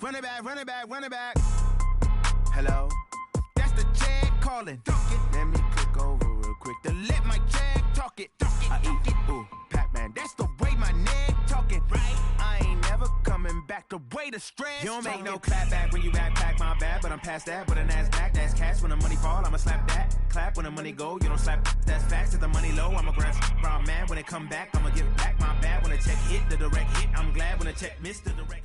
Run it back, run it back, run it back. Hello? That's the Jag calling. Let me click over real quick to let my Jag talk it. I eat it, ooh, Pac-Man. That's the way my neck talking. Right? I ain't never coming back the way the stress. You don't make no clap back when you backpack, my bad. But I'm past that with a NASDAQ. That's cash when the money fall, I'ma slap that. Clap when the money go, you don't slap. That's facts. If the money low, I'ma grab brown man. When it come back, I'ma give back my bad. When the check hit, the direct hit. I'm glad when the check missed the direct hit.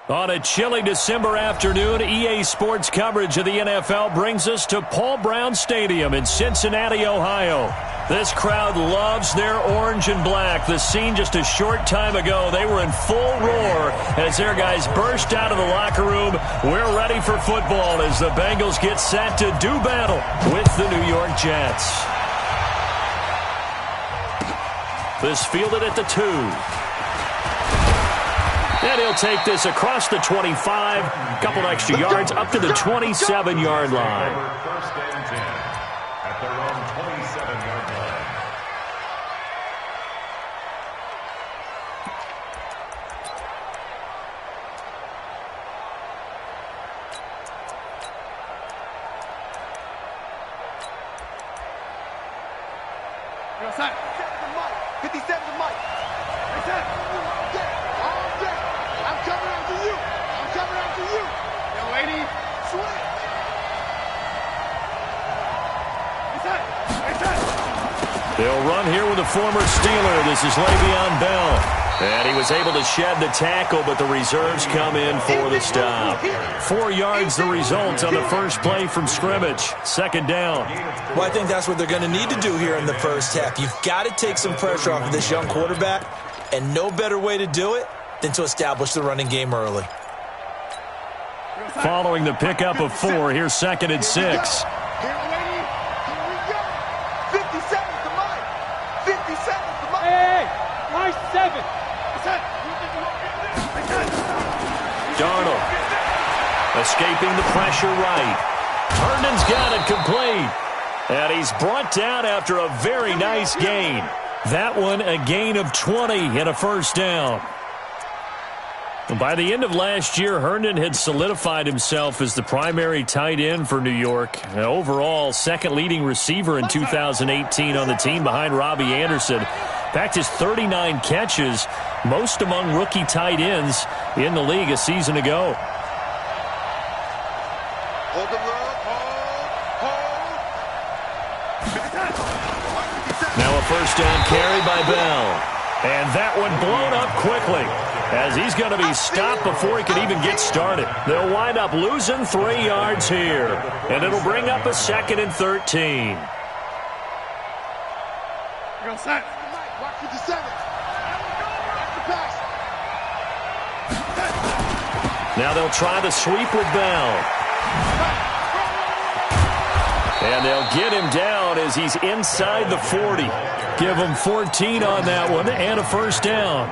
On a chilly December afternoon, EA Sports coverage of the NFL brings us to Paul Brown Stadium in Cincinnati, Ohio. This crowd loves their orange and black. The scene just a short time ago, they were in full roar as their guys burst out of the locker room. We're ready for football as the Bengals get set to do battle with the New York Jets. This fielded at the 2. And he'll take this across the 25, a couple extra yards, up to the 27-yard line. First and 10 at their own 27-yard line. Yo, son. 57 to Mike. Hey, son. I'm coming after you. I'm coming after you. Yo, lady. Swing. Hey, son. They'll run here with a former Steeler. This is Le'Veon Bell. And he was able to shed the tackle, but the reserves come in for the stop. 4 yards the result on the first play from scrimmage. Second down. Well, I think that's what they're going to need to do here in the first half. You've got to take some pressure off of this young quarterback, and no better way to do it than to establish the running game early. Following the pickup of 4, here's second and 6. Darnold escaping the pressure right. Herndon's got it complete. And he's brought down after a very nice gain. That one a gain of 20 and a first down. By the end of last year, Herndon had solidified himself as the primary tight end for New York. Overall, second leading receiver in 2018 on the team behind Robbie Anderson. In fact, his 39 catches, most among rookie tight ends in the league a season ago. Hold the road. Now a first down carry by Bell. And that one blown up quickly as he's going to be stopped before he can even get started. They'll wind up losing 3 yards here. And it'll bring up a second and 13. Go, set. Watch 57. Now they'll try the sweep with Bell. And they'll get him down as he's inside the 40. Give him 14 on that one and a first down.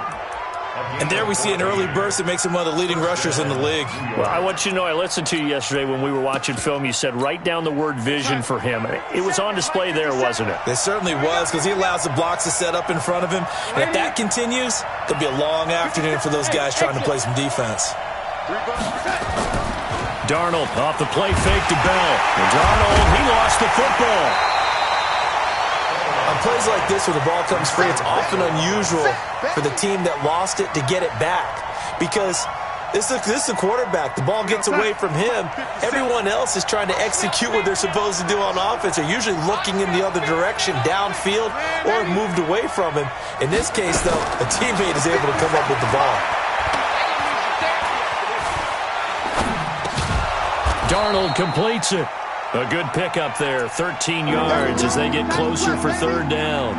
And there we see an early burst that makes him one of the leading rushers in the league. Well, I want you to know, I listened to you yesterday when we were watching film. You said write down the word vision for him. It was on display there, wasn't it? It certainly was, because he allows the blocks to set up in front of him. And if that continues, it'll be a long afternoon for those guys trying to play some defense. Darnold off the play fake to Bell. And Darnold, he lost the football. On plays like this where the ball comes free, it's often unusual for the team that lost it to get it back, because this is the quarterback. The ball gets away from him. Everyone else is trying to execute what they're supposed to do on offense. They're usually looking in the other direction, downfield, or moved away from him. In this case, though, a teammate is able to come up with the ball. Darnold completes it. A good pickup there, 13 yards as they get closer for third down.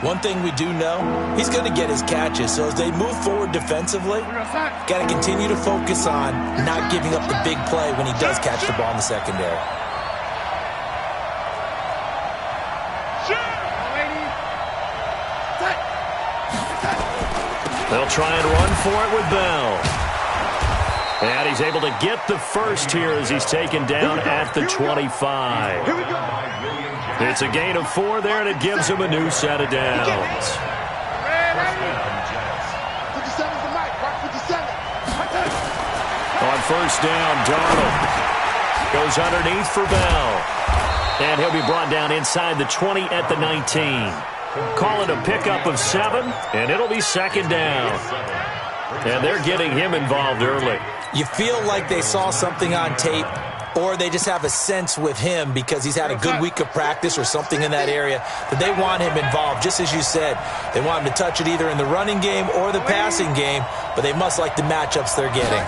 One thing we do know, he's going to get his catches. So as they move forward defensively, got to continue to focus on not giving up the big play when he does catch the ball in the secondary. They'll try and run for it with Bell. And he's able to get the first here as he's taken down at the 25. It's a gain of 4 there, and it gives him a new set of downs. first down. Darnold goes underneath for Bell. And he'll be brought down inside the 20 at the 19. Call it a pickup of 7, and it'll be second down. And they're getting him involved early. You feel like they saw something on tape, or they just have a sense with him because he's had a good week of practice or something in that area that they want him involved. Just as you said, they want him to touch it either in the running game or the passing game, but they must like the matchups they're getting.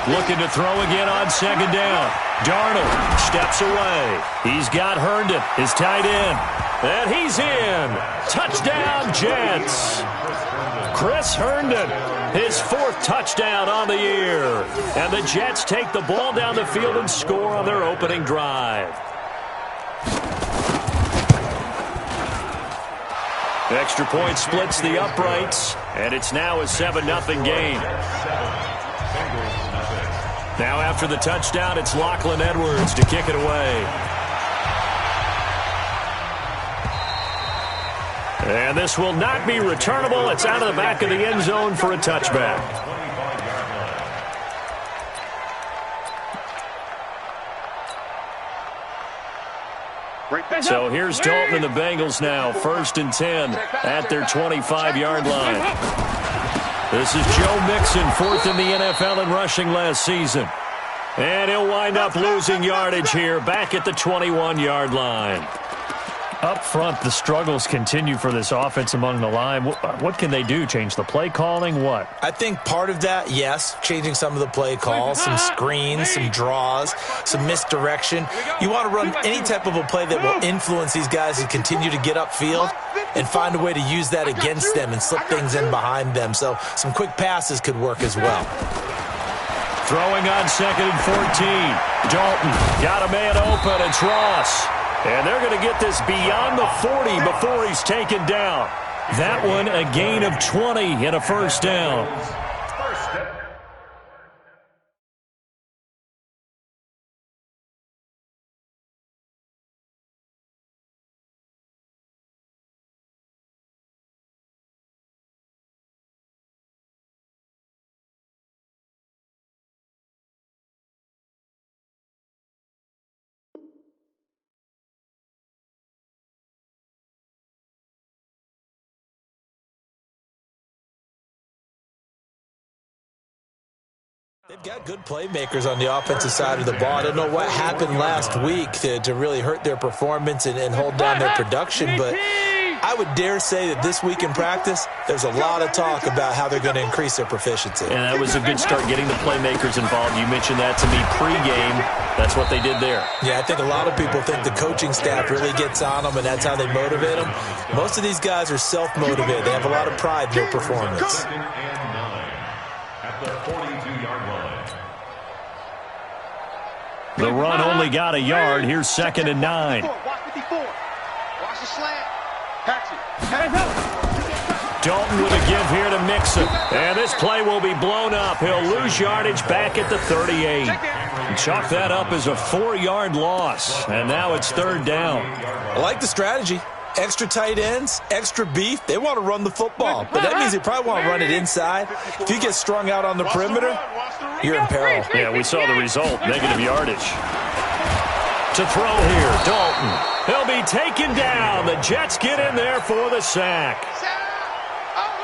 Looking to throw again on second down. Darnold steps away. He's got Herndon, his tight end. And he's in. Touchdown, Jets. Chris Herndon, his 4th touchdown on the year. And the Jets take the ball down the field and score on their opening drive. Extra point splits the uprights, and it's now a 7-0 game. Now after the touchdown, it's Lachlan Edwards to kick it away. And this will not be returnable. It's out of the back of the end zone for a touchback. So here's Dalton and the Bengals now. 1st and 10 at their 25-yard line. This is Joe Mixon, 4th in the NFL in rushing last season. And he'll wind up losing yardage here back at the 21-yard line. Up front, the struggles continue for this offense among the line. What can they do? Change the play calling? What? I think part of that, yes, changing some of the play calls, some screens, some draws, some misdirection. You want to run any type of a play that will influence these guys and continue to get upfield and find a way to use that against them and slip things in behind them. So some quick passes could work as well. Throwing on 2nd and 14. Dalton got a man open. It's Ross. And they're going to get this beyond the 40 before he's taken down. That one a gain of 20 and a first down. They've got good playmakers on the offensive side of the ball. I don't know what happened last week to really hurt their performance and hold down their production, but I would dare say that this week in practice, there's a lot of talk about how they're going to increase their proficiency. And that was a good start, getting the playmakers involved. You mentioned that to me pregame. That's what they did there. Yeah, I think a lot of people think the coaching staff really gets on them, and that's how they motivate them. Most of these guys are self-motivated. They have a lot of pride in their performance. The run only got a yard. Here's 2nd and 9. Watch the slant. Catch it. Dalton with a give here to Mixon. And this play will be blown up. He'll lose yardage back at the 38. Chalk that up as a 4-yard loss. And now it's 3rd down. I like the strategy. Extra tight ends, extra beef. They want to run the football, but that means they probably want to run it inside. If you get strung out on the perimeter, you're in peril. Yeah, we saw the result, negative yardage. To throw here, Dalton. He'll be taken down. The Jets get in there for the sack.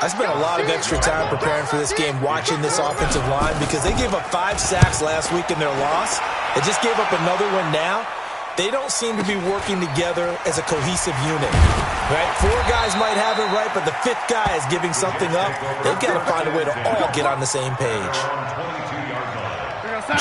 I spent a lot of extra time preparing for this game, watching this offensive line, because they gave up 5 sacks last week in their loss. They just gave up another one now. They don't seem to be working together as a cohesive unit, right? 4 guys might have it right, but the 5th guy is giving something up. They've got to find a way to all get on the same page.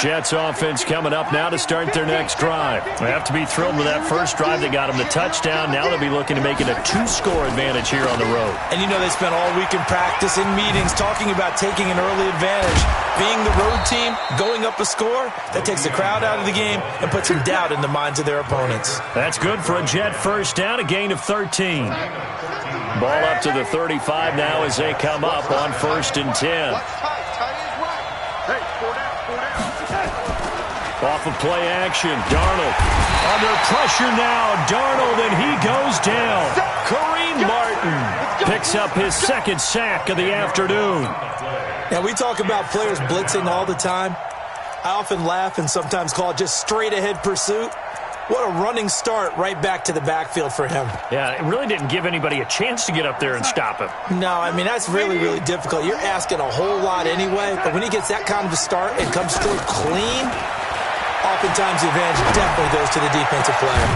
Jets offense coming up now to start their next drive. They have to be thrilled with that first drive. They got them the touchdown. Now they'll be looking to make it a 2-score advantage here on the road. And you know, they spent all week in practice, in meetings, talking about taking an early advantage. Being the road team, going up a score, that takes the crowd out of the game and puts some doubt in the minds of their opponents. That's good for a Jet first down, a gain of 13. Ball up to the 35 now as they come up on 1st and 10. Off of play action, Darnold under pressure now. Darnold, and he goes down. Kareem Martin picks up his 2nd sack of the afternoon. Now, we talk about players blitzing all the time. I often laugh and sometimes call it just straight-ahead pursuit. What a running start right back to the backfield for him. Yeah, it really didn't give anybody a chance to get up there and stop him. No, I mean, that's really, really difficult. You're asking a whole lot anyway, but when he gets that kind of a start and comes through clean, oftentimes the advantage definitely goes to the defensive player.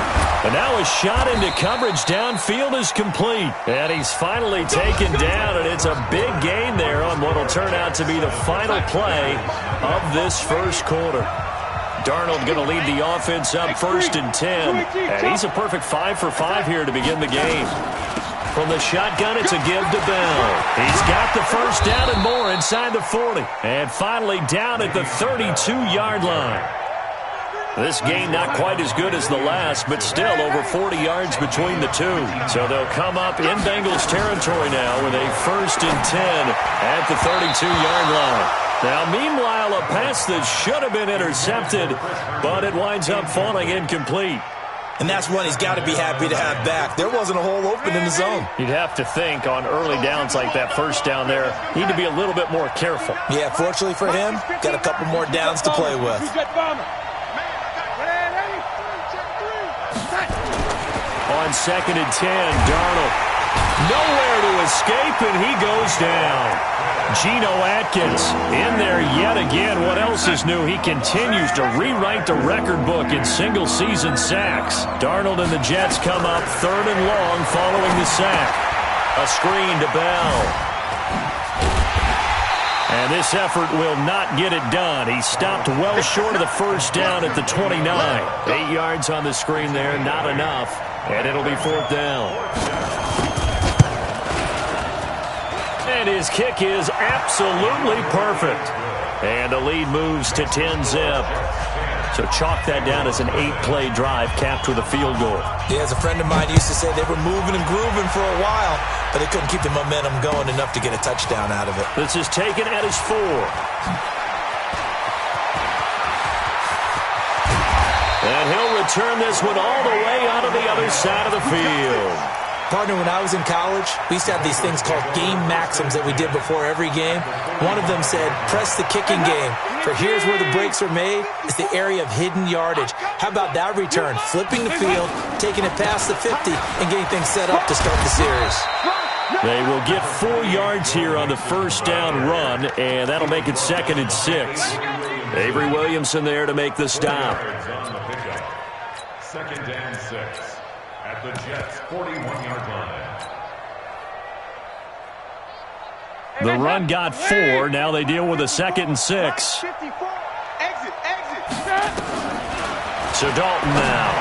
And now a shot into coverage downfield is complete. And he's finally taken down, and it's a big gain there on what will turn out to be the final play of this first quarter. Darnold going to lead the offense up 1st and 10. And he's a perfect 5 for 5 here to begin the game. From the shotgun, it's a give to Bell. He's got the first down and more inside the 40. And finally down at the 32-yard line. This game not quite as good as the last, but still over 40 yards between the two. So they'll come up in Bengals territory now with a 1st and 10 at the 32-yard line. Now, meanwhile, a pass that should have been intercepted, but it winds up falling incomplete. And that's one he's got to be happy to have back. There wasn't a hole open in the zone. You'd have to think on early downs like that first down there, need to be a little bit more careful. Yeah, fortunately for him, got a couple more downs to play with. On 2nd and 10, Darnold nowhere to escape, and he goes down. Geno Atkins in there yet again. What else is new? He continues to rewrite the record book in single-season sacks. Darnold and the Jets come up 3rd and long following the sack. A screen to Bell. And this effort will not get it done. He stopped well short of the first down at the 29. 8 yards on the screen there, not enough. And it'll be 4th down. And his kick is absolutely perfect. And the lead moves to 10-zip. So chalk that down as an 8-play drive capped with a field goal. Yeah, as a friend of mine used to say, they were moving and grooving for a while, but they couldn't keep the momentum going enough to get a touchdown out of it. This is taken at his 4. And he'll return this one all the way out of the other side of the field. Partner, when I was in college, we used to have these things called game maxims that we did before every game. One of them said, press the kicking game, for here's where the breaks are made. It's the area of hidden yardage. How about that return? Flipping the field, taking it past the 50, and getting things set up to start the series. They will get 4 yards here on the first down run, and that'll make it 2nd and 6. Avery Williamson there to make the stop. 2nd and 6. At the Jets' 41-yard line. The run got 4. Now they deal with a 2nd and 6. So Dalton now.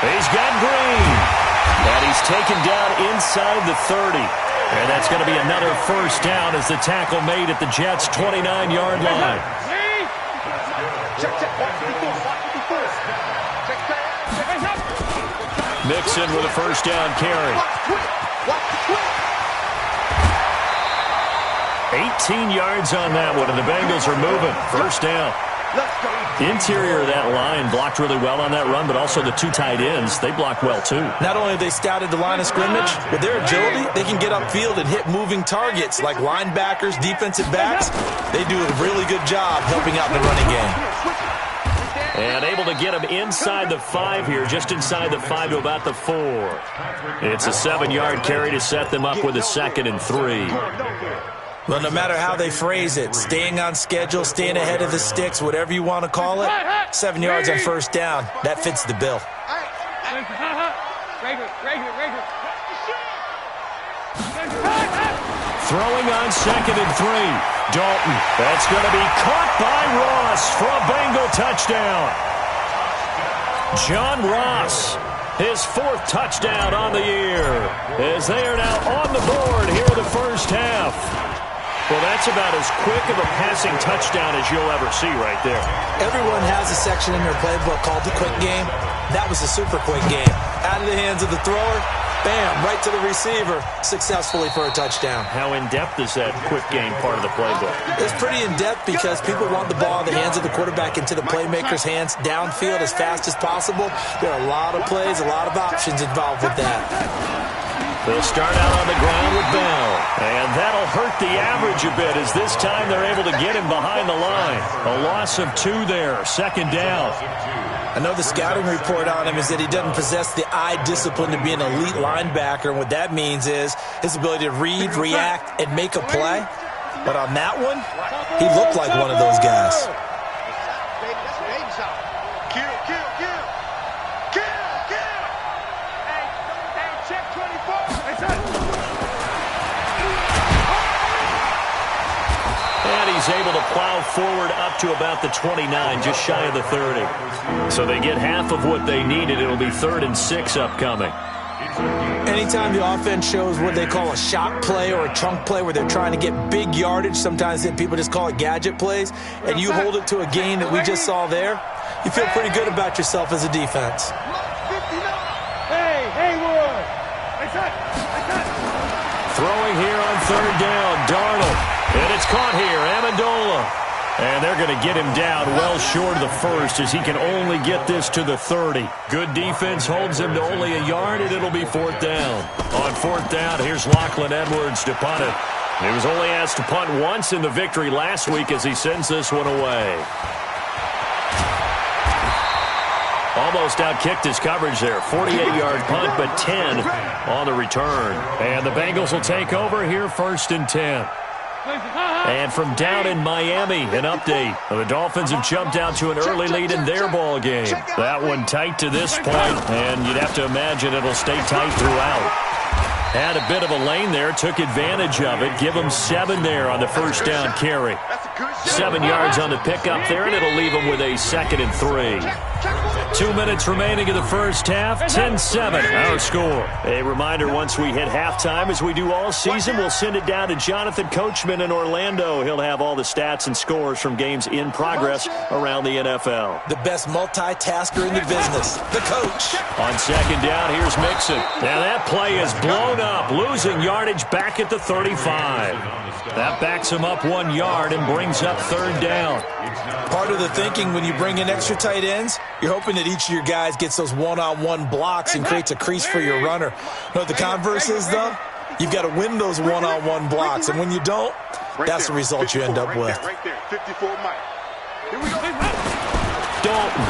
He's got Green. And he's taken down inside the 30. And that's going to be another first down as the tackle made at the Jets' 29-yard line. Mixon with a first down carry. 18 yards on that one, and the Bengals are moving. First down. Interior of that line blocked really well on that run, but also the 2 tight ends, they blocked well too. Not only have they scouted the line of scrimmage, with their agility, they can get upfield and hit moving targets like linebackers, defensive backs. They do a really good job helping out in the running game. And able to get him inside the 5 here, just inside the 5 to about the 4. It's a 7-yard carry to set them up with a 2nd and 3. Well, no matter how they phrase it, staying on schedule, staying ahead of the sticks, whatever you want to call it, 7 yards on first down, that fits the bill. Throwing on 2nd and 3. Dalton. That's going to be caught by Ross for a Bengal touchdown. John Ross, his 4th touchdown on the year, as they are now on the board here in the first half. Well, that's about as quick of a passing touchdown as you'll ever see right there. Everyone has a section in their playbook called the quick game. That was a super quick game. Out of the hands of the thrower, bam, right to the receiver, successfully for a touchdown. How in-depth is that quick game part of the playbook? It's pretty in-depth because people want the ball in the hands of the quarterback into the playmaker's hands downfield as fast as possible. There are a lot of plays, a lot of options involved with that. They'll start out on the ground with Bell. And that'll hurt the average a bit as this time they're able to get him behind the line. A loss of 2 there, second down. I know the scouting report on him is that he doesn't possess the eye discipline to be an elite linebacker. And what that means is his ability to read, react, and make a play. But on that one, he looked like one of those guys. And he's able to plow forward up to about the 29, just shy of the 30. So they get half of what they needed. It'll be 3rd and 6 upcoming. Anytime the offense shows what they call a shock play or a chunk play where they're trying to get big yardage, sometimes people just call it gadget plays, and you hold it to a gain that we just saw there, you feel pretty good about yourself as a defense. Throwing here on 3rd down, Darnold. And it's caught here, Amendola. And they're going to get him down well short of the first as he can only get this to the 30. Good defense holds him to only a yard, and it'll be 4th down. On 4th down, here's Lachlan Edwards to punt it. He was only asked to punt once in the victory last week as he sends this one away. Almost outkicked his coverage there. 48-yard punt, but 10 on the return. And the Bengals will take over here, 1st and 10. And from down in Miami, an update. The Dolphins have jumped out to an early lead in their ball game. That one tight to this point, and you'd have to imagine it'll stay tight throughout. Had a bit of a lane there, took advantage of it. Give them 7 there on the 1st down carry. 7 yards on the pickup there, and it'll leave them with a 2nd and 3. 2 minutes remaining in the first half, 10-7, our score. A reminder, once we hit halftime, as we do all season, we'll send it down to Jonathan Coachman in Orlando. He'll have all the stats and scores from games in progress around the NFL. The best multitasker in the business, the coach. On 2nd down, here's Mixon. Now that play is blown up, losing yardage back at the 35. That backs him up 1 yard and brings up 3rd down. Part of the thinking when you bring in extra tight ends, you're hoping that each of your guys gets those one-on-one blocks and creates a crease for your runner. You know what the converse is, though? You've got to win those one-on-one blocks, and when you don't, that's the result you end up with. Dalton.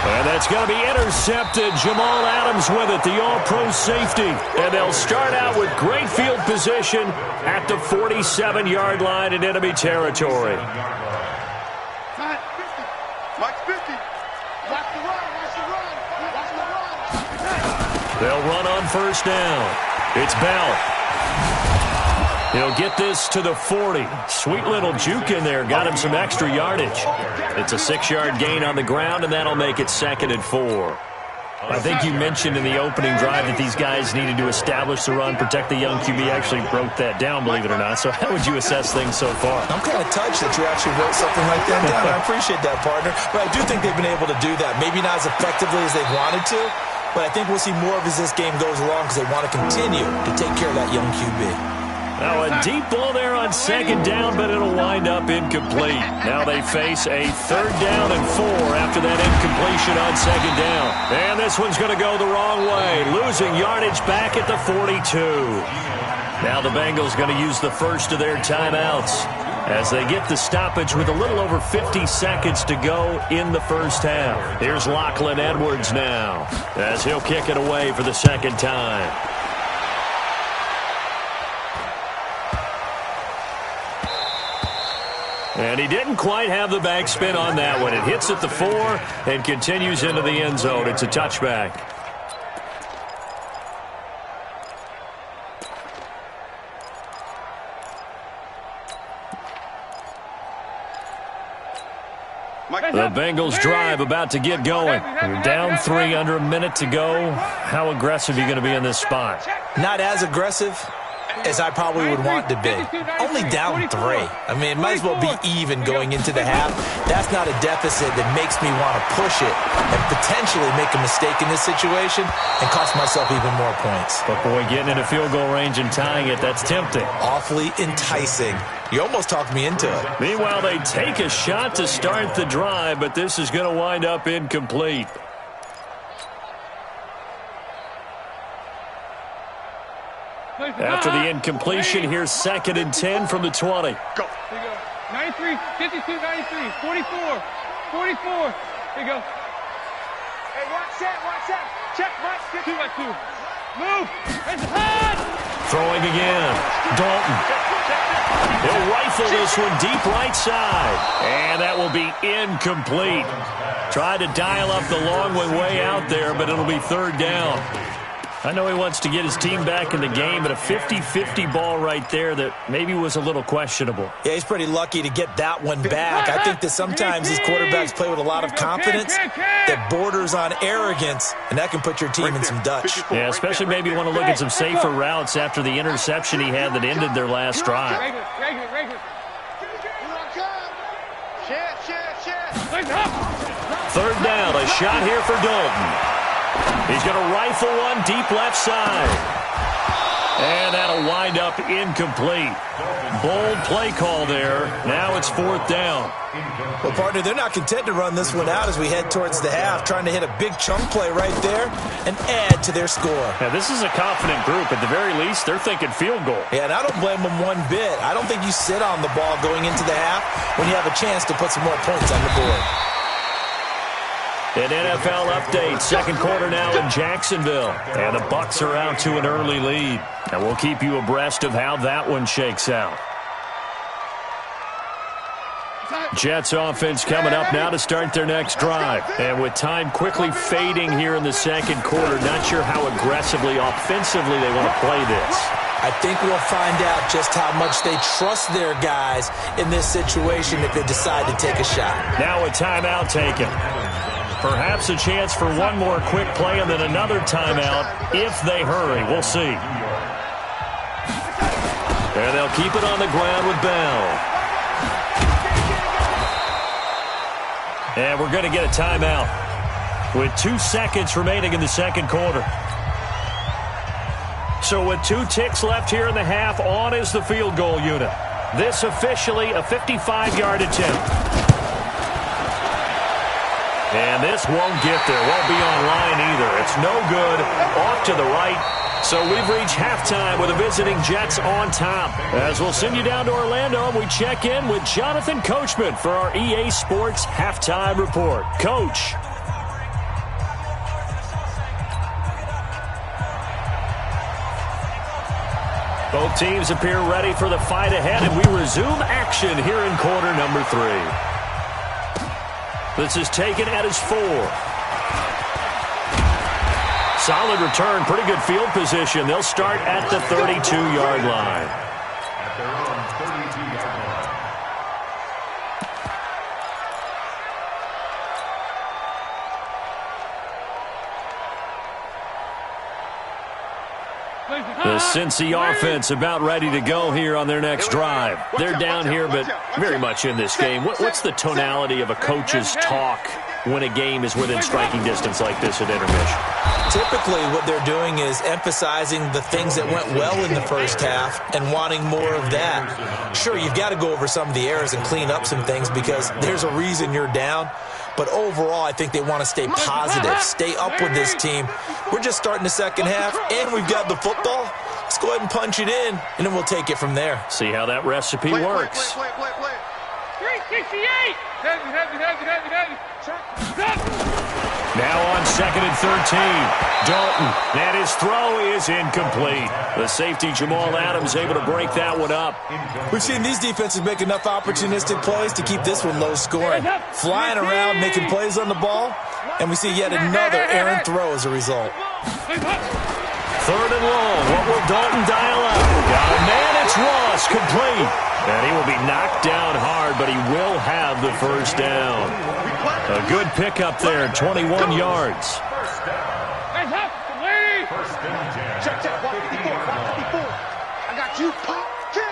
And that's going to be intercepted. Jamal Adams with it, the all-pro safety. And they'll start out with great field position at the 47-yard line in enemy territory. They'll run on 1st down. It's Bell. He'll get this to the 40. Sweet little juke in there. Got him some extra yardage. It's a 6-yard gain on the ground, and that'll make it 2nd and 4. I think you mentioned in the opening drive that these guys needed to establish the run, protect the young QB. Actually wrote that down, believe it or not. So how would you assess things so far? I'm kind of touched that you actually wrote something like that down. I appreciate that, partner. But I do think they've been able to do that. Maybe not as effectively as they wanted to, but I think we'll see more of as this game goes along because they want to continue to take care of that young QB. Now a deep ball there on 2nd down, but it'll wind up incomplete. Now they face a 3rd down and 4 after that incompletion on 2nd down. And this one's going to go the wrong way, losing yardage back at the 42. Now the Bengals going to use the first of their timeouts as they get the stoppage with a little over 50 seconds to go in the first half. Here's Lachlan Edwards now as he'll kick it away for the 2nd time. And he didn't quite have the backspin on that one. It hits at the 4 and continues into the end zone. It's a touchback. The Bengals drive about to get going. You're down 3, under a minute to go. How aggressive are you going to be in this spot? Not as aggressive as I probably would want to be. Only down 3. I mean, it might as well be even going into the half. That's not a deficit that makes me want to push it and potentially make a mistake in this situation and cost myself even more points. But boy, getting into field goal range and tying it, that's tempting. Awfully enticing. You almost talked me into it. Meanwhile, they take a shot to start the drive, but this is going to wind up incomplete. After the incompletion, here's 2nd and 10 from the 20. Go. There you go. 93, 52, 93, 44, 44. There you go. Hey, watch that. Check, Mike. 2 by 2. Move. Raise the hand. Throwing again. Dalton. He'll rifle this one deep right side. And that will be incomplete. Tried to dial up the long one way out there, but it'll be 3rd down. I know he wants to get his team back in the game, but a 50-50 ball right there that maybe was a little questionable. Yeah, he's pretty lucky to get that one back. I think that sometimes these quarterbacks play with a lot of confidence that borders on arrogance, and that can put your team in some Dutch. Yeah, especially maybe want to look at some safer routes after the interception he had that ended their last drive. Third down, a shot here for Dalton. He's going to rifle one deep left side. And that'll wind up incomplete. Bold play call there. Now it's 4th down. Well, partner, they're not content to run this one out as we head towards the half, trying to hit a big chunk play right there and add to their score. Yeah, this is a confident group. At the very least, they're thinking field goal. Yeah, and I don't blame them one bit. I don't think you sit on the ball going into the half when you have a chance to put some more points on the board. An NFL update, 2nd quarter now in Jacksonville. And the Bucs are out to an early lead. And we'll keep you abreast of how that one shakes out. Jets offense coming up now to start their next drive. And with time quickly fading here in the 2nd quarter, not sure how aggressively, offensively they want to play this. I think we'll find out just how much they trust their guys in this situation if they decide to take a shot. Now a timeout taken. Perhaps a chance for one more quick play and then another timeout if they hurry. We'll see. And they'll keep it on the ground with Bell. And we're going to get a timeout with 2 seconds remaining in the 2nd quarter. So with 2 ticks left here in the half, on is the field goal unit. This officially a 55-yard attempt. And this won't get there. Won't be on line either. It's no good. Off to the right. So we've reached halftime with the visiting Jets on top. As we'll send you down to Orlando, and we check in with Jonathan Coachman for our EA Sports Halftime Report. Coach. Both teams appear ready for the fight ahead, and we resume action here in quarter number 3. This is taken at his 4. Solid return, pretty good field position. They'll start at the 32-yard line. At their own 32-yard line. The Cincy offense about ready to go here on their next drive. They're down here, but very much in this game. What's the tonality of a coach's talk when a game is within striking distance like this at intermission? Typically, what they're doing is emphasizing the things that went well in the first half and wanting more of that. Sure, you've got to go over some of the errors and clean up some things because there's a reason you're down. But overall, I think they want to stay positive, stay up with this team. We're just starting the second half, and we've got the football. Let's go ahead and punch it in, and then we'll take it from there. See how that recipe works. 368! Now on 2nd and 13. Dalton, and his throw is incomplete. The safety, Jamal Adams, able to break that one up. We've seen these defenses make enough opportunistic plays to keep this one low scoring. Flying around, making plays on the ball, and we see yet another errant throw as a result. 3rd and long. What will Dalton dial up? Got a man, it's Ross, complete. And he will be knocked down hard, but he will have the first down. A good pickup there, 21 yards. Check, check, watch 54, watch 54. I got you, pop. Kill.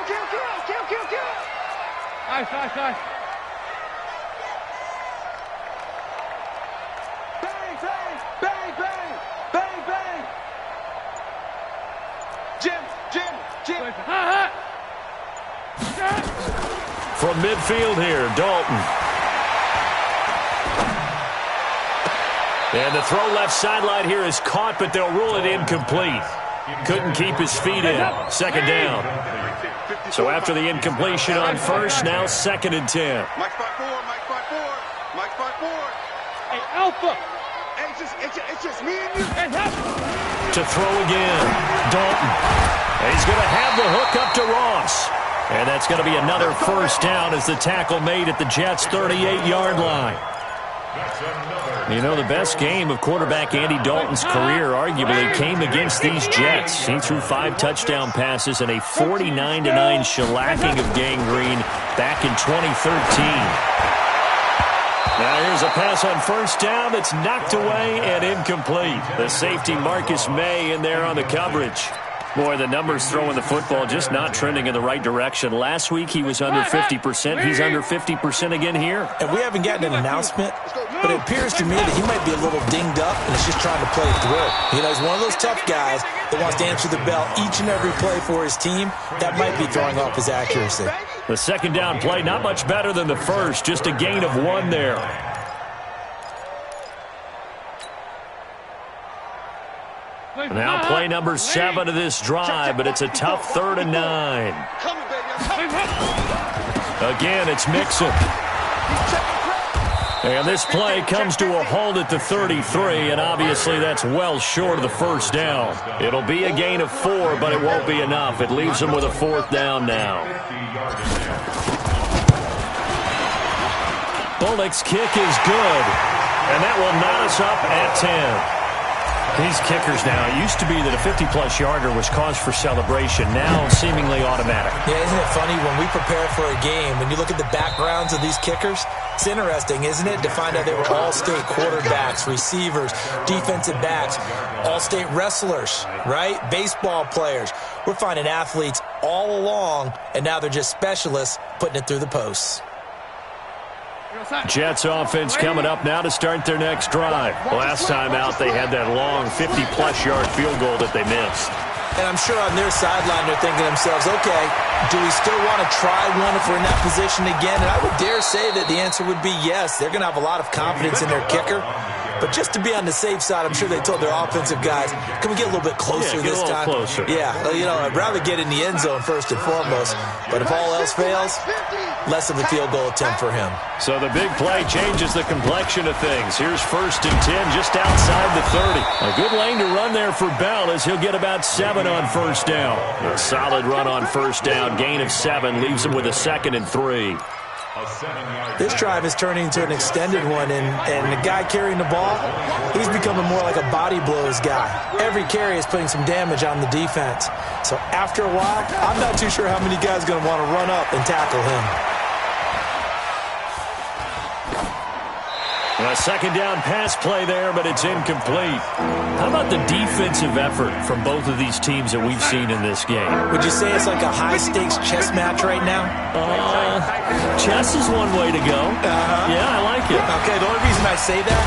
Nice. Bang. Jim. From midfield here, Dalton. And the throw left sideline here is caught, but they'll rule it incomplete. Couldn't keep his feet in. Second down. So after the incompletion on first, now 2nd and 10. Mike 5-4, Mike 5-4, Mike 5-4. Hey, Alpha. It's just me and you. To throw again. Dalton. He's going to have the hook up to Ross. And that's going to be another first down as the tackle made at the Jets' 38-yard line. You know, the best game of quarterback Andy Dalton's career arguably came against these Jets. He threw 5 touchdown passes and a 49-9 shellacking of Gang Green back in 2013. Now here's a pass on first down that's knocked away and incomplete. The safety Marcus May in there on the coverage. Boy, the numbers throwing the football just not trending in the right direction. Last week he was under 50%. He's under 50% again here. And we haven't gotten an announcement, but it appears to me that he might be a little dinged up and is just trying to play through. You know, he's one of those tough guys that wants to answer the bell each and every play for his team. That might be throwing off his accuracy. The second down play, not much better than the first, just a gain of 1 there. Now play number 7 of this drive, but it's a tough 3rd and 9. Again, it's Mixon. And this play comes to a halt at the 33, and obviously that's well short of the first down. It'll be a gain of 4, but it won't be enough. It leaves them with a 4th down now. Bullock's kick is good, and that will knot us up at 10. These kickers now, it used to be that a 50-plus yarder was cause for celebration. Now seemingly automatic. Yeah, isn't it funny when we prepare for a game, when you look at the backgrounds of these kickers, it's interesting, isn't it, to find out they were all-state quarterbacks, receivers, defensive backs, all-state wrestlers, right? Baseball players. We're finding athletes all along, and now they're just specialists putting it through the posts. Jets offense coming up now to start their next drive. Last time out, they had that long 50-plus yard field goal that they missed. And I'm sure on their sideline they're thinking to themselves, okay, do we still want to try one if we're in that position again? And I would dare say that the answer would be yes. They're going to have a lot of confidence in their kicker. But just to be on the safe side, I'm sure they told their offensive guys, can we get a little bit closer this time? Closer. Yeah, you know, I'd rather get in the end zone first and foremost. But if all else fails, less of a field goal attempt for him. So the big play changes the complexion of things. Here's 1st and 10 just outside the 30. A good lane to run there for Bell as he'll get about 7 on first down. A solid run on first down. Gain of 7 leaves him with a 2nd and 3. This drive is turning into an extended one, and the guy carrying the ball, he's becoming more like a body blows guy. Every carry is putting some damage on the defense. So after a while, I'm not too sure how many guys are going to want to run up and tackle him. A second down pass play there, but it's incomplete. How about the defensive effort from both of these teams that we've seen in this game? Would you say it's like a high-stakes chess match right now? Chess is one way to go. Yeah, I like it. Okay, the only reason I say that,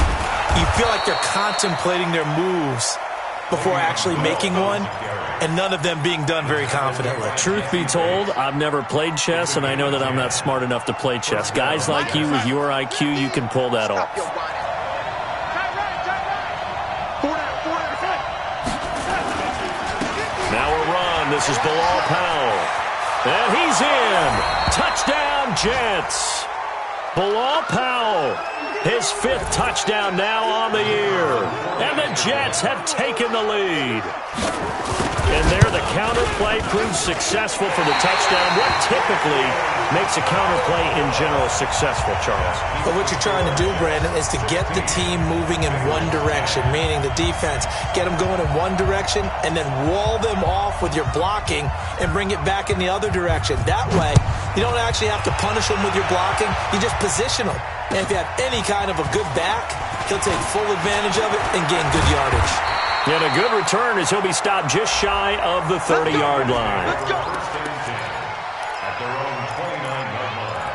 you feel like they're contemplating their moves before actually making one, and none of them being done very confidently. Truth be told, I've never played chess, and I know that I'm not smart enough to play chess. Guys like you with your IQ, you can pull that off. Now a run. This is Bilal Powell. And he's in. Touchdown, Jets. Bilal Powell. His 5th touchdown now on the year. And the Jets have taken the lead. And there the counter play proves successful for the touchdown. What typically makes a counter play in general successful, Charles? But what you're trying to do, Brandon, is to get the team moving in one direction, meaning the defense. Get them going in one direction and then wall them off with your blocking and bring it back in the other direction. That way, you don't actually have to punish them with your blocking. You just position them. And if you have any kind of a good back, he'll take full advantage of it and gain good yardage. And a good return as he'll be stopped just shy of the 30-yard line. Let's go. At their own 29-yard line.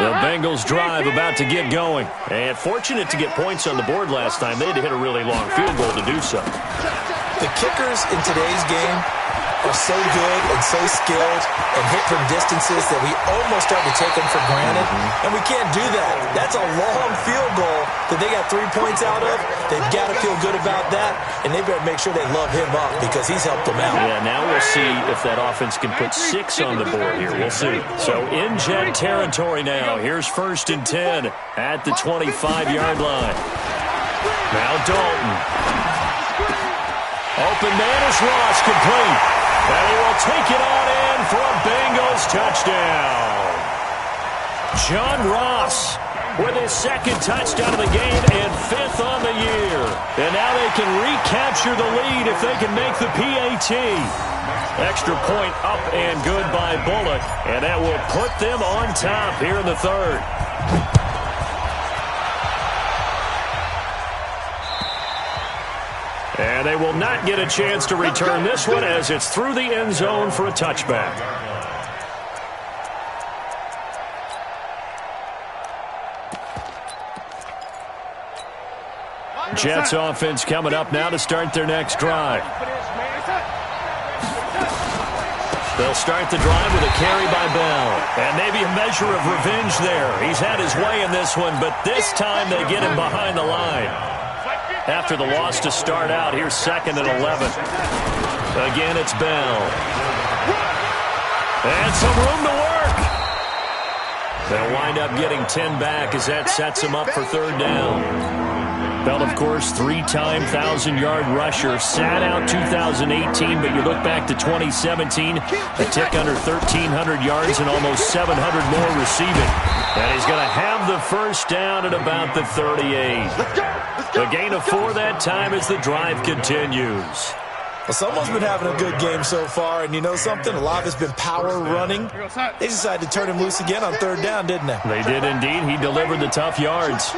The Bengals drive about to get going. And fortunate to get points on the board last time. They had to hit a really long field goal to do so. The kickers in today's game are so good and so skilled and hit from distances that we almost start to take them for granted, and we can't do that. That's a long field goal that they got 3 points out of. They've got to feel good about that, and they better make sure they love him up because he's helped them out. Yeah, now we'll see if that offense can put 6 on the board here. We'll see. So in Jet territory now. Here's 1st and 10 at the 25-yard line. Now Dalton. Open man is Ross, complete. And he will take it on in for a Bengals touchdown. John Ross with his 2nd touchdown of the game and 5th on the year. And now they can recapture the lead if they can make the PAT. Extra point up and good by Bullock. And that will put them on top here in the 3rd. And they will not get a chance to return this one as it's through the end zone for a touchback. Jets offense coming up now to start their next drive. They'll start the drive with a carry by Bell. And maybe a measure of revenge there. He's had his way in this one, but this time they get him behind the line. After the loss to start out, here's 2nd and 11. Again, it's Bell. And some room to work. They'll wind up getting 10 back as that sets them up for 3rd down. Bell, of course, 3-time 1,000-yard rusher. Sat out 2018, but you look back to 2017, a tick under 1,300 yards and almost 700 more receiving. And he's going to have the 1st down at about the 38. A gain of 4 that time as the drive continues. Well, someone's been having a good game so far, and you know something? A lot of it's been power running. They decided to turn him loose again on 3rd down, didn't they? They did indeed. He delivered the tough yards.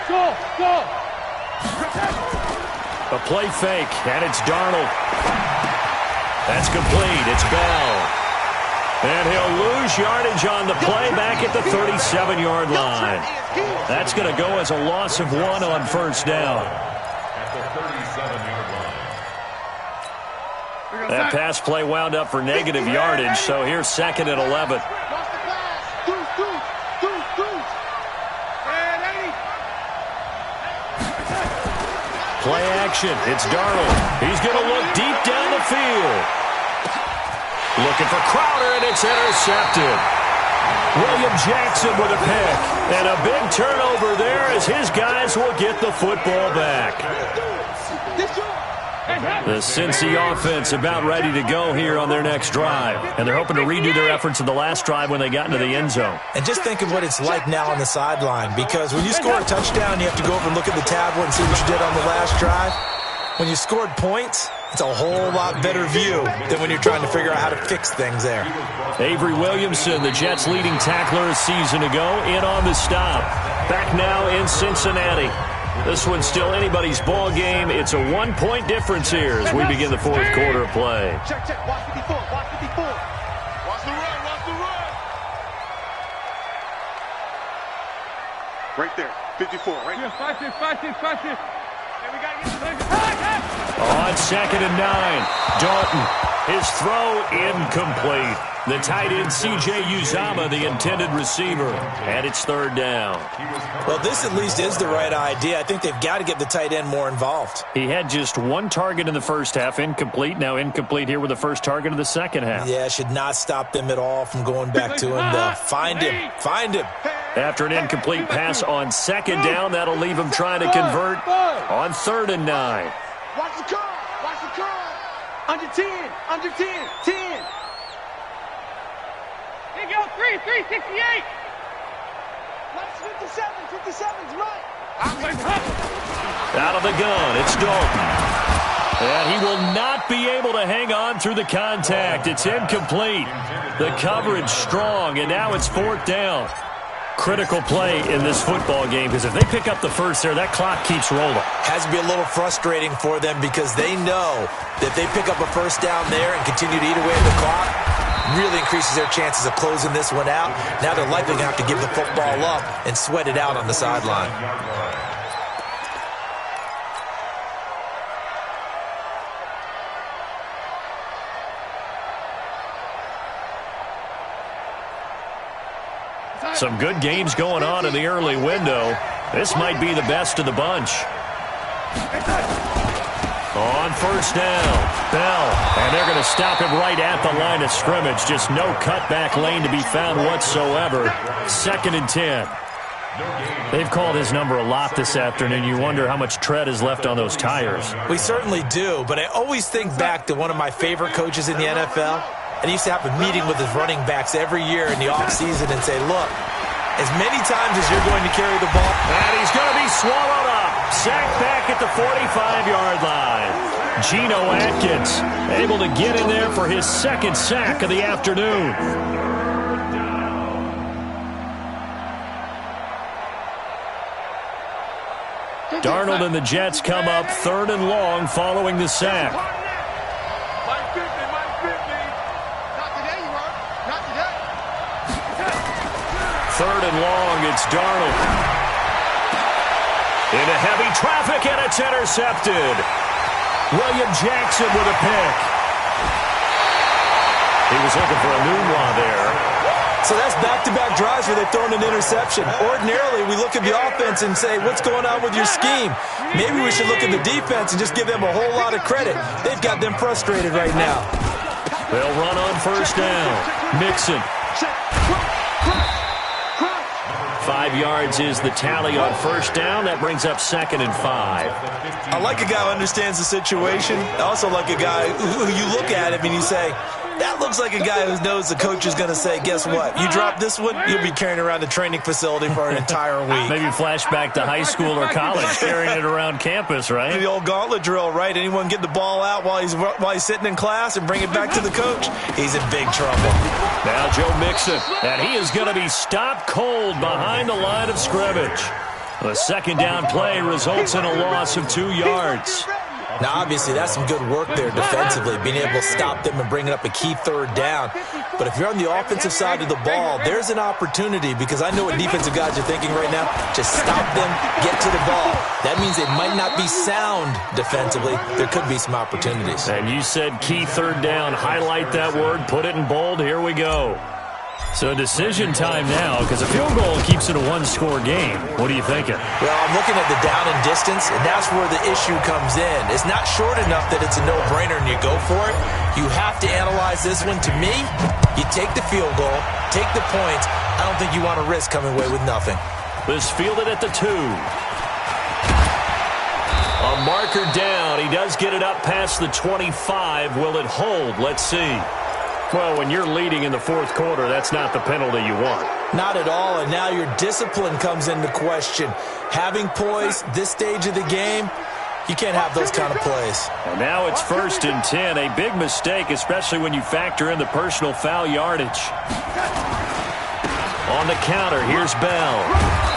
Go! A play fake, and it's Darnold. That's complete. It's Bell. And he'll lose yardage on the play back at the 37-yard line. That's going to go as a loss of 1 on 1st down. That pass play wound up for negative yardage, so here's 2nd and 11. Play action. It's Darnold. He's going to look deep down the field. Looking for Crowder, and it's intercepted. William Jackson with a pick. And a big turnover there as his guys will get the football back. The Cincy offense about ready to go here on their next drive. And they're hoping to redo their efforts in the last drive when they got into the end zone. And just think of what it's like now on the sideline, because when you score a touchdown, you have to go over and look at the tablet and see what you did on the last drive. When you scored points, it's a whole lot better view than when you're trying to figure out how to fix things there. Avery Williamson, the Jets' leading tackler a season ago, in on the stop. Back now in Cincinnati. This one's still anybody's ball game. It's a 1-point difference here as we begin the 4th quarter of play. Check. Watch 54. Watch 54. Watch the run. Watch the run. Right there. 54. Right there. 5-6. Hey, we got to get the On 2nd and 9, Dalton. His throw incomplete. The tight end, C.J. Uzomah, the intended receiver. And it's 3rd down. Well, this at least is the right idea. I think they've got to get the tight end more involved. He had just 1 target in the first half, incomplete. Now incomplete here with the first target of the second half. Yeah, should not stop them at all from going back to him to find him. Find him. After an incomplete pass on 2nd down, that'll leave him trying to convert on 3rd and 9. Watch the car. Watch the car. Under 10. 10. Here you go, 368. Watch 57's right. Out of the gun, it's Dalton. And he will not be able to hang on through the contact. It's incomplete. The coverage strong, and now it's 4th down. Critical play in this football game, because if they pick up the first there, that clock keeps rolling. Has to be a little frustrating for them because they know that they pick up a first down there and continue to eat away at the clock, really increases their chances of closing this one out. Now they're likely going to have to give the football up and sweat it out on the sideline. Some good games going on in the early window. This might be the best of the bunch. On first down, Bell. And they're going to stop him right at the line of scrimmage. Just no cutback lane to be found whatsoever. 2nd and 10. They've called his number a lot this afternoon. You wonder how much tread is left on those tires. We certainly do, but I always think back to one of my favorite coaches in the NFL. And he used to have a meeting with his running backs every year in the offseason and say, look, as many times as you're going to carry the ball. And he's going to be swallowed up. Sacked back at the 45-yard line. Geno Atkins able to get in there for his 2nd sack of the afternoon. Darnold and the Jets come up 3rd and long following the sack. Mike 50, Mike 50. Not today, you are. Not today. 3rd and long, it's Darnold. Into heavy traffic, and it's intercepted. William Jackson with a pick. He was looking for a Nunwa there. So that's back-to-back drives where they've thrown an interception. Ordinarily, we look at the offense and say, what's going on with your scheme? Maybe we should look at the defense and just give them a whole lot of credit. They've got them frustrated right now. They'll run on first down. Mixon. 5 yards is the tally on first down. That brings up 2nd and 5. I like a guy who understands the situation. I also like a guy who you look at him and you say, that looks like a guy who knows the coach is going to say, guess what? You drop this one, you'll be carrying around the training facility for an entire week. Maybe flashback to high school or college, carrying it around campus, right? The old gauntlet drill, right? Anyone get the ball out while he's sitting in class and bring it back to the coach? He's in big trouble. Now Joe Mixon, and he is going to be stopped cold behind the line of scrimmage. The 2nd down play results in a loss of 2 yards. Now, obviously, that's some good work there defensively, being able to stop them and bring up a key 3rd down. But if you're on the offensive side of the ball, there's an opportunity, because I know what defensive guys are thinking right now. Just stop them, get to the ball. That means they might not be sound defensively. There could be some opportunities. And you said key 3rd down. Highlight that word, put it in bold. Here we go. So decision time now, because a field goal keeps it a 1-score game. What are you thinking? Well, I'm looking at the down and distance, and that's where the issue comes in. It's not short enough that it's a no-brainer and you go for it. You have to analyze this one. To me, you take the field goal, take the points. I don't think you want to risk coming away with nothing. This fielded at the 2. A marker down. He does get it up past the 25. Will it hold? Let's see. Well, when you're leading in the 4th quarter, that's not the penalty you want. Not at all, and now your discipline comes into question. Having poise this stage of the game, you can't have those kind of plays. And now it's 1st and 10. A big mistake, especially when you factor in the personal foul yardage. On the counter, here's Bell.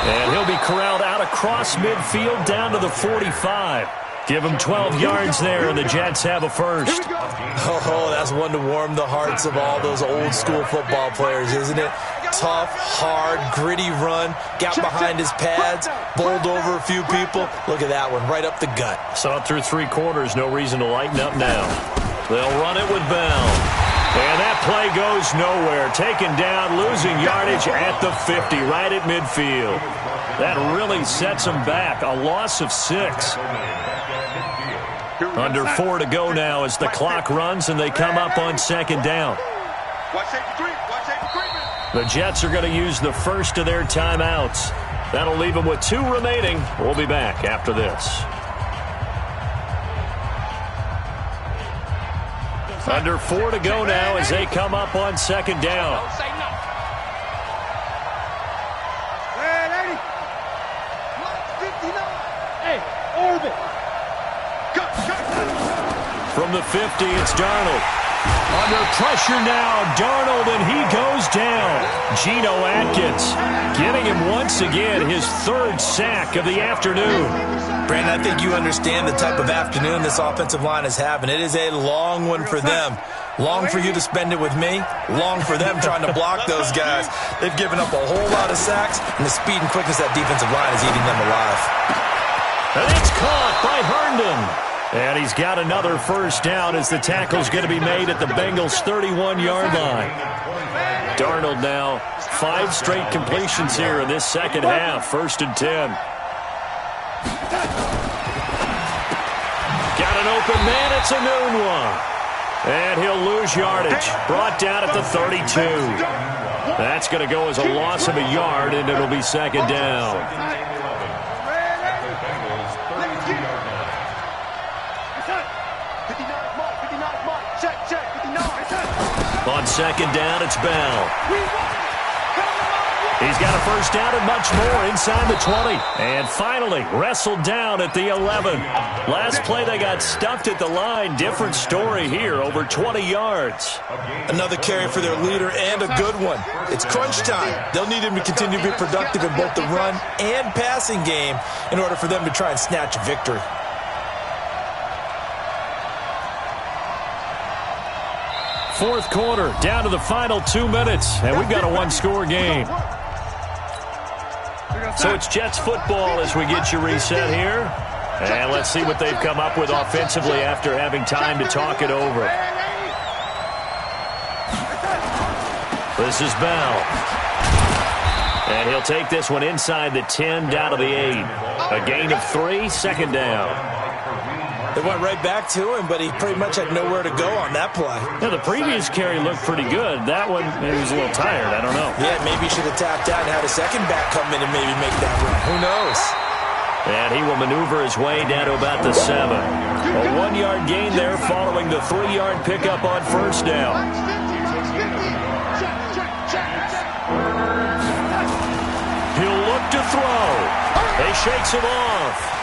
And he'll be corralled out across midfield down to the 45. Give him 12 yards there, and the Jets have a first. Oh, that's one to warm the hearts of all those old-school football players, isn't it? Tough, hard, gritty run, got behind his pads, bowled over a few people. Look at that one, right up the gut. Saw it through 3 quarters, no reason to lighten up now. They'll run it with Bell. And that play goes nowhere. Taken down, losing yardage at the 50, right at midfield. That really sets them back. A loss of 6. Under 4 to go now as the clock runs and they come up on 2nd down. The Jets are going to use the first of their timeouts. That'll leave them with 2 remaining. We'll be back after this. Under 4 to go now as they come up on 2nd down. From the 50, it's Darnold. Under pressure now, Darnold, and he goes down. Geno Atkins getting him once again his 3rd sack of the afternoon. Brandon, I think you understand the type of afternoon this offensive line is having. It is a long one for them. Long for you to spend it with me. Long for them trying to block those guys. They've given up a whole lot of sacks, and the speed and quickness of that defensive line is eating them alive. And it's caught by Herndon. And he's got another first down as the tackle's going to be made at the Bengals' 31-yard line. Darnold now 5 straight completions here in this second half. 1st and 10. Got an open man. It's a noon one. And he'll lose yardage. Brought down at the 32. That's going to go as a loss of a yard, and it'll be 2nd down. On 2nd down, it's Bell. He's got a first down and much more inside the 20. And finally, wrestled down at the 11. Last play, they got stuffed at the line. Different story here, over 20 yards. Another carry for their leader and a good one. It's crunch time. They'll need him to continue to be productive in both the run and passing game in order for them to try and snatch a victory. Fourth quarter, down to the final 2 minutes, and we've got a one-score game. So it's Jets football as we get you reset here. And let's see what they've come up with offensively after having time to talk it over. This is Bell. And he'll take this one inside the 10, down to the 8. A gain of 3, 2nd down. They went right back to him, but he pretty much had nowhere to go on that play. Yeah, the previous carry looked pretty good. That one, he was a little tired. I don't know. Yeah, maybe he should have tapped out and had a second back come in and maybe make that run. Who knows? And he will maneuver his way down to about the 7. A 1-yard gain there following the 3-yard pickup on 1st down. He'll look to throw. He shakes him off.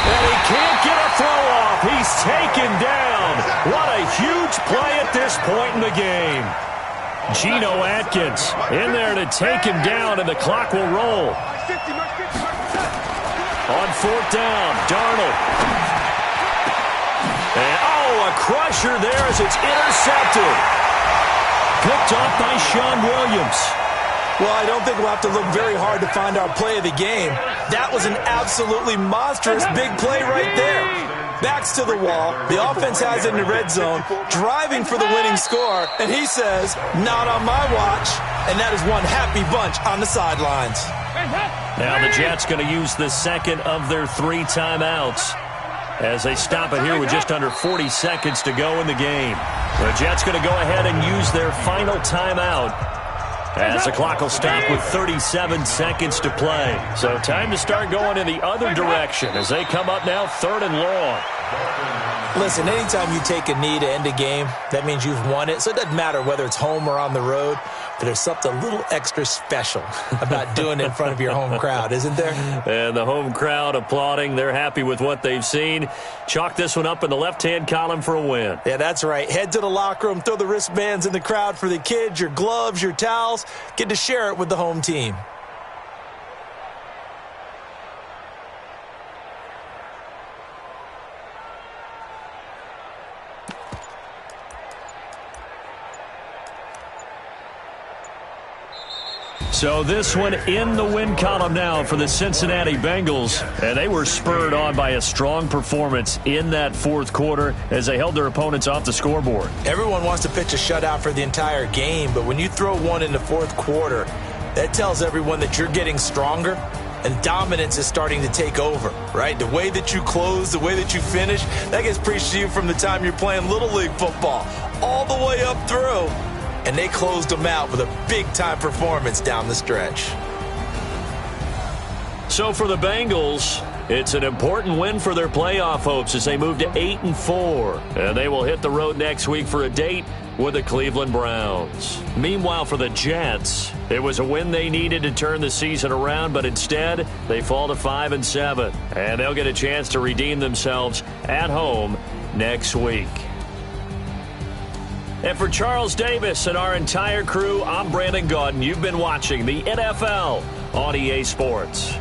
And he can't get a throw off. He's taken down. What a huge play at this point in the game. Geno Atkins in there to take him down, and the clock will roll. On 4th down, Darnold. And, a crusher there as it's intercepted. Picked off by Sean Williams. Well, I don't think we'll have to look very hard to find our play of the game. That was an absolutely monstrous big play right there. Backs to the wall. The offense has it in the red zone, driving for the winning score. And he says, not on my watch. And that is one happy bunch on the sidelines. Now the Jets going to use the second of their 3 timeouts as they stop it here with just under 40 seconds to go in the game. The Jets going to go ahead and use their final timeout, as the clock will stop with 37 seconds to play. So time to start going in the other direction as they come up now 3rd and long. Listen, anytime you take a knee to end a game, that means you've won it. So it doesn't matter whether it's home or on the road, but there's something a little extra special about doing it in front of your home crowd, isn't there? And the home crowd applauding. They're happy with what they've seen. Chalk this one up in the left-hand column for a win. Yeah, that's right. Head to the locker room, throw the wristbands in the crowd for the kids, your gloves, your towels. Get to share it with the home team. So this one in the win column now for the Cincinnati Bengals. And they were spurred on by a strong performance in that 4th quarter as they held their opponents off the scoreboard. Everyone wants to pitch a shutout for the entire game, but when you throw one in the 4th quarter, that tells everyone that you're getting stronger and dominance is starting to take over, right? The way that you close, the way that you finish, that gets preached to you from the time you're playing Little League football all the way up through. And they closed them out with a big-time performance down the stretch. So for the Bengals, it's an important win for their playoff hopes as they move to 8-4. And they will hit the road next week for a date with the Cleveland Browns. Meanwhile, for the Jets, it was a win they needed to turn the season around, but instead they fall to 5-7. And they'll get a chance to redeem themselves at home next week. And for Charles Davis and our entire crew, I'm Brandon Gaudin. You've been watching the NFL on EA Sports.